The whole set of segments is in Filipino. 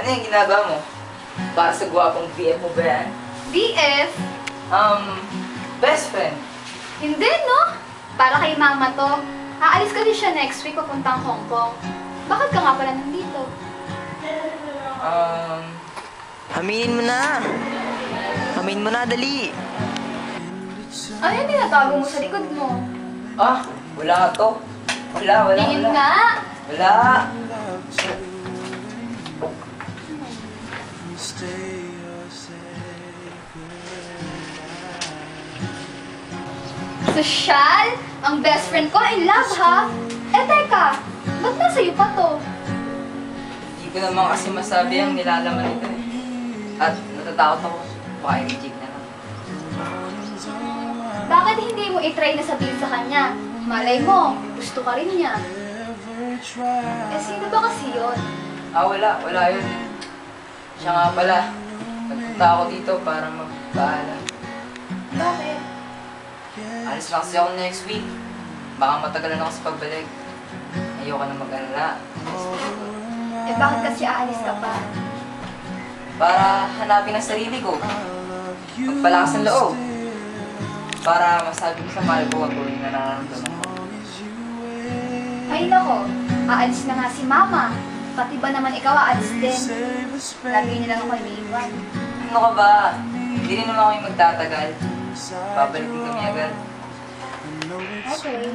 Ano yung ginagawa mo? Para sa gwapong BF mo ba yan? BF? Best friend. Hindi, no? Para kay mama to. Aalis kasi siya next week papuntang Hong Kong. Bakit ka nga pala nandito? Aminin mo na! Aminin mo na, dali! Ano yung tinatago mo sa likod mo? Wala to. Wala. Tingin nga! Wala. Sosyal? Ang best friend ko in love, ha? Eh, teka. Ba't nasa iyo pa to? Hindi ko naman kasi masabi ang nilalaman nito eh. At natatakot ako. Baka i-reject na lang. Bakit hindi mo itry na sabihin sa kanya? Malay mo, gusto ka rin niya. Eh, sino ba kasi yun? Wala yun. Siya nga pala. Nagpunta ako dito para magpaalam. Bakit? Alis na kasi ako next week. Baka matagalan ako sa pagbalik. Ayoko na mag-alala. Eh, bakit kasi aalis ka pa? Para hanapin ang sarili ko. Magpalakas ng loob. Para masabi ko sa mahal ko ang tuloy na nararamdaman ko. Ay, nako. Aalis na nga si mama. Pati ba naman ikaw aalis din? Lagi niya lang ako iniiwan. Ano ka ba? Hindi rin naman ako yung magtatagal. Babalik din kami agad. Okay.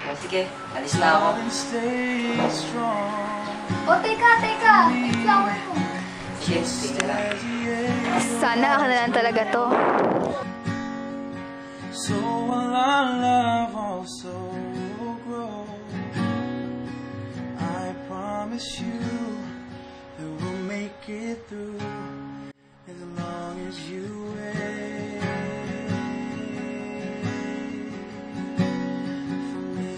O sige, alis na ako. O, teka. Ay, flower ko. Sige, sige lang. Sana ako na lang talaga to. So will our love also grow. I promise you that we'll make it through as long as you wait for me.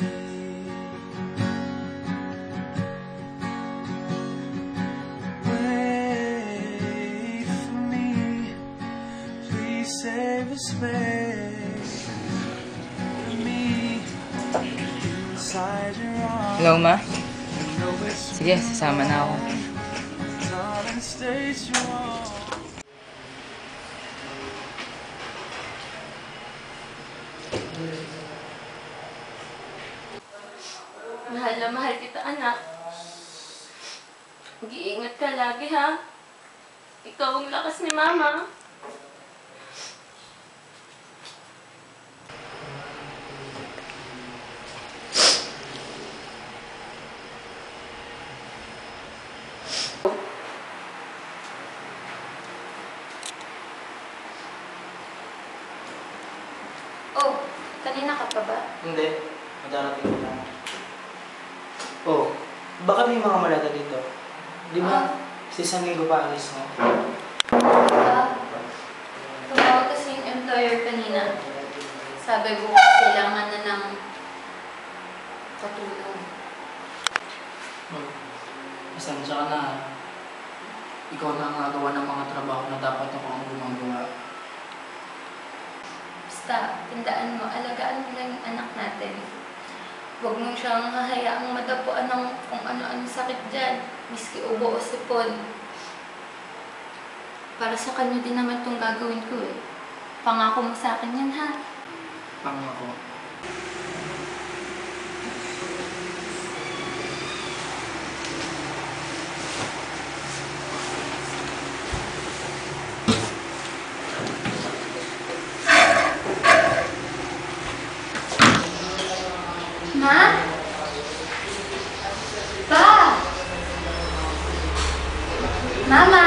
Wait for me, please save a space. Hello, Ma? Sige, sasama na ako. Mahal na mahal kita, anak. Mag-iingat ka lagi, ha? Ikaw ang lakas ni Mama. Oh, kanina ka pa ba? Hindi. Madarating ko lang. Oh, baka may mga malata dito. Di ba? Si isang linggo pa alis mo. Tumawag kasi yung employer kanina. Sabi ko, kailangan na ng katulong. Pasensya ka na. Ikaw na ang nagawa ng mga trabaho na dapat ako ang gumagawa. Basta, tandaan mo, alagaan mo lang yung anak natin. Huwag mo siyang hahayaang madapuan ng kung ano-ano sakit dyan, miski ubo o sipon. Para sa kanya din naman itong gagawin ko eh. Pangako mo sa akin yan, ha? Pangako. Ma? Pa? Mama?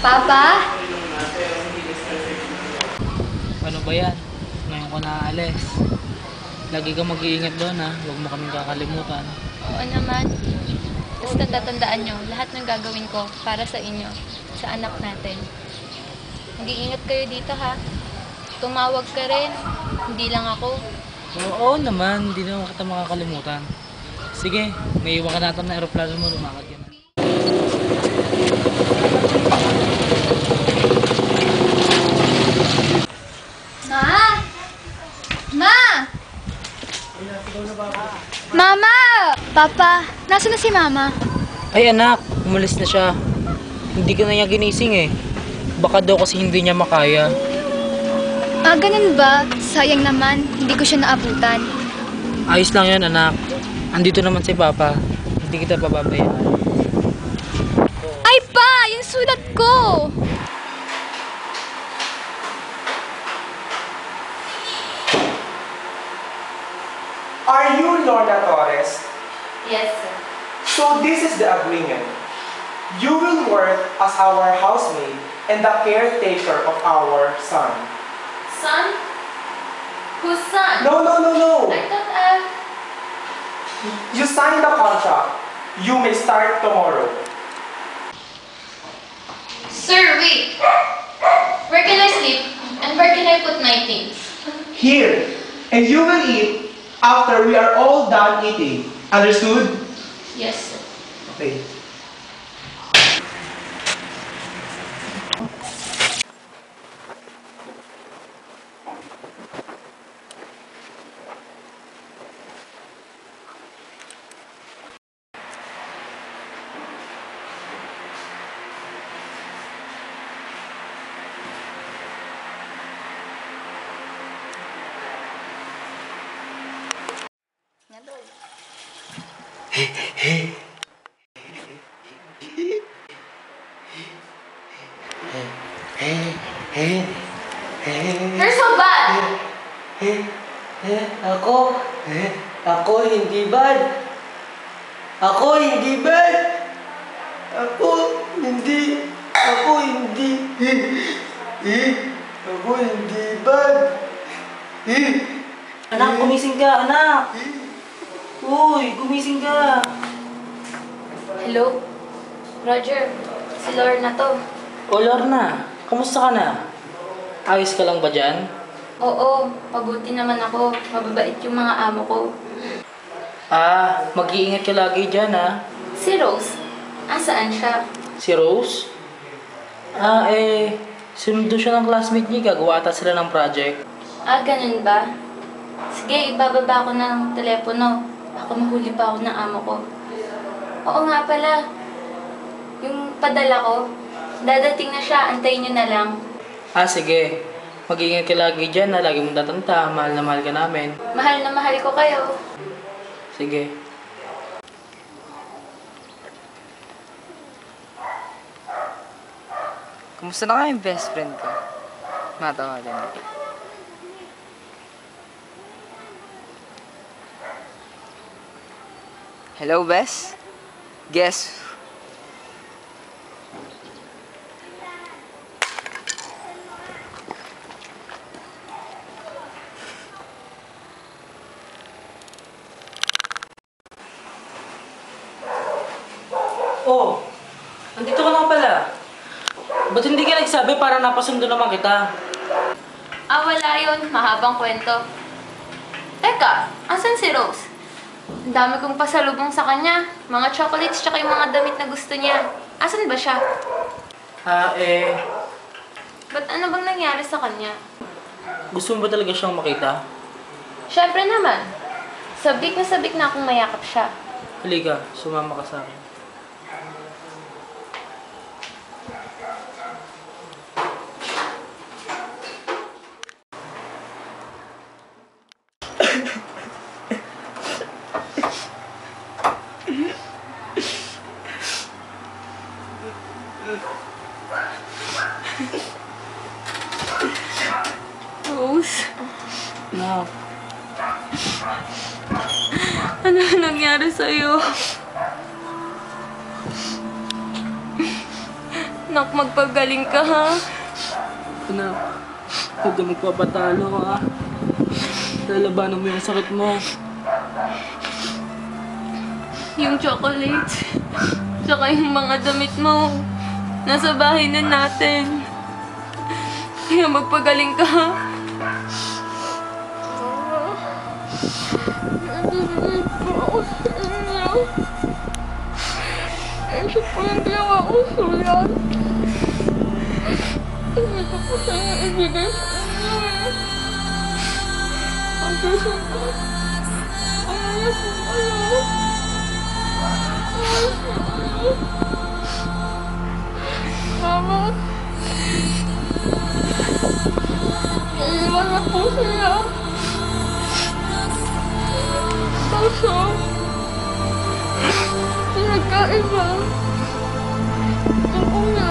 Papa? Ano ba yan? Ngayon ko naaalis. Lagi kang mag-iingat doon ha. Huwag mo kaming kakalimutan. Oo naman. Basta tatandaan nyo, lahat ng gagawin ko para sa inyo, sa anak natin. Mag-iingat kayo dito, ha? Tumawag ka rin. Hindi lang ako. Oo naman, hindi naman kita makakalimutan. Sige, may iwan ka natin na aeroplano mo, lumakad ka na. Ma? Ma? Mama! Papa, nasa na si Mama? Ay anak, umalis na siya. Hindi ka na niya ginising eh. Baka daw kasi hindi niya makaya. Ah, ganun ba? Sayang naman, hindi ko siya naabutan. Ayos lang yan anak. Andito naman si Papa. Hindi kita pababayaan. Ay pa! Yung sulat ko! Are you Lorna Torres? Yes, sir. So this is the agreement. You will work as our housemaid and the caretaker of our son. Son? Whose son? No. I thought, You signed the contract. You may start tomorrow. Sir, wait. Where can I sleep? And where can I put my things? Here. And you will eat after we are all done eating. Understood? Yes, sir. Okay. You're so bad! Ako hindi bad. Ako hindi bad. Ako hindi bad. Anak, gumising ka, anak. Uy, gumising ka. Hello? Roger, si Lorna to. O Lorna, kamusta ka na? Ayos ka lang ba dyan? Oo, mabuti naman ako. Mababait yung mga amo ko. Mag-iingat ka lagi dyan Si Rose, asaan siya? Si Rose? Sinundo siya ng classmate niya. Gagawa ata sila ng project. Ganun ba? Sige, ibababa ko na ng telepono. Baka mahuli pa ako ng amo ko. Oo nga pala. Yung padala ko, dadating na siya. Antayin niyo na lang. Sige. Mag-iingat ka lagi dyan lagi mong tatanta. Mahal na mahal ka namin. Mahal na mahal ko kayo. Sige. Kumusta na nga yung best friend ko? Matawagan mo. Hello, Bes? Guess? Oh, andito ka lang pala. Ba't hindi ka nagsabi para napasundo naman kita? Wala yun. Mahabang kwento. Teka, asan si Rose? Ang dami kong pasalubong sa kanya. Mga chocolates tsaka yung mga damit na gusto niya. Asan ba siya? Ba't ano bang nangyari sa kanya? Gusto mo ba talaga siyang makita? Siyempre naman. Sabik na akong mayakap siya. Halika, sumama ka sa akin. Rose, Nak, ano nangyari sa'yo? Nak, magpagaling ka ha? anak, huwag ka magpapatalo ha. Lalabanan mo yung sakit mo. Yung chocolates, tsaka yung mga damit mo, nasa bahay na natin. Kaya magpagaling ka ha? Ito po yung ginawa ko sulat. Hindi ko po tayo ibigay sa inyo eh. Ang gusto ko. Ano po kayo? Ano po kayo? Mama. Naiiwan na po sila. Kaso, pinagkaiba. Yung una,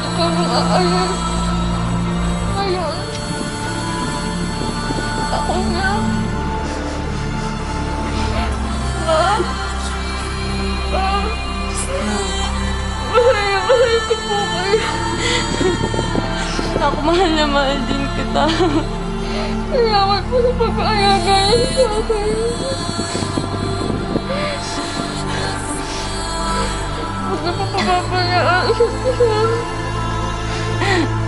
ikaw nang aalis. Ngayon, ako na. Ma? Mahal ko po kayo. Ako, mahal na mahal din kita. Salamat po sa pag-aayagayan sa akin. Huwag na papabayaan isa't isa.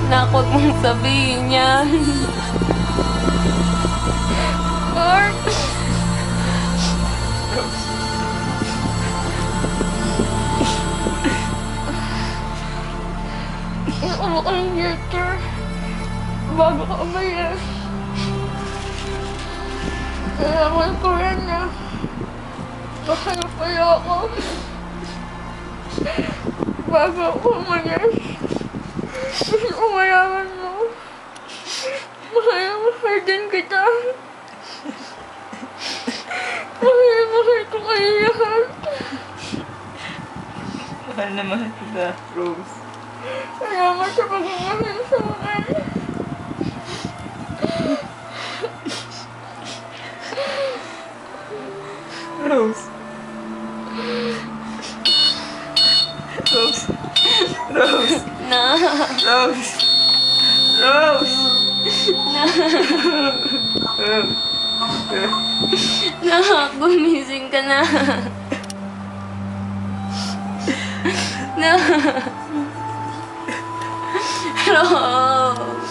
Nakot mong sabihin yan. Mark! Inuwa ko yung letter bago ka umalis. Kailangan ko yan na mahal pala ako bago ako umalis. Gusto ko mayaman mo. Mahal din kita. Mahal ko kayo lahat. Mahal na mahal kita, Rose. Salamat sa pag-ingahal sa akin. Rose. Rose. Rose. Na. Rose. Rose. Na. Gumising ka na. Na. Rose.